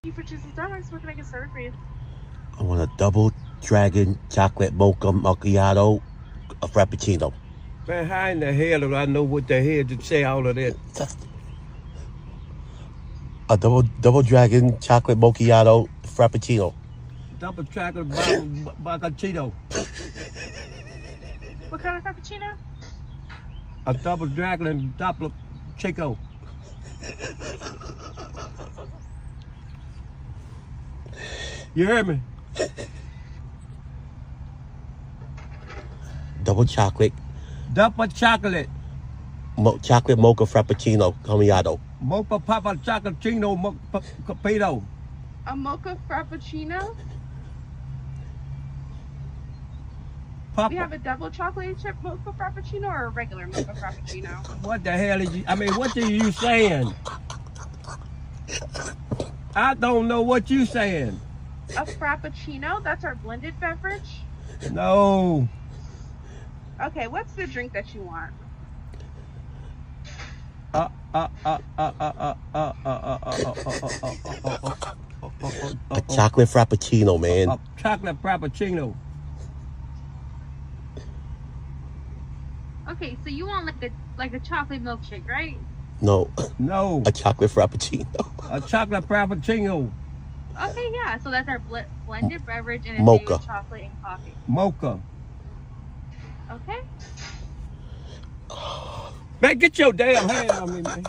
Thank you for choosing Starbucks. What can I get started for you? I want a double dragon chocolate mocha macchiato, a frappuccino. Man, how in the hell do I know what the hell to say all of that? A double dragon chocolate macchiato frappuccino. Double chocolate macchiato. What kind of Frappuccino? A double dragon and double chico. You heard me? Double chocolate. Double chocolate. Chocolate mocha frappuccino macchiato. Mocha papa chocolate capito. A mocha Frappuccino? Papa. We have a double chocolate chip mocha Frappuccino or a regular mocha Frappuccino? What the hell is you? I mean, what are you saying? I don't know what you saying. A Frappuccino? That's our blended beverage? No. Okay, what's the drink that you want? A chocolate frappuccino, man. A chocolate frappuccino. Okay, so you want like a chocolate milkshake, right? No. No. A chocolate frappuccino. A chocolate frappuccino. Okay, yeah. So that's our blended beverage and it's Mocha. with chocolate and coffee. Mocha. Okay. Man, get your damn hand on me, man.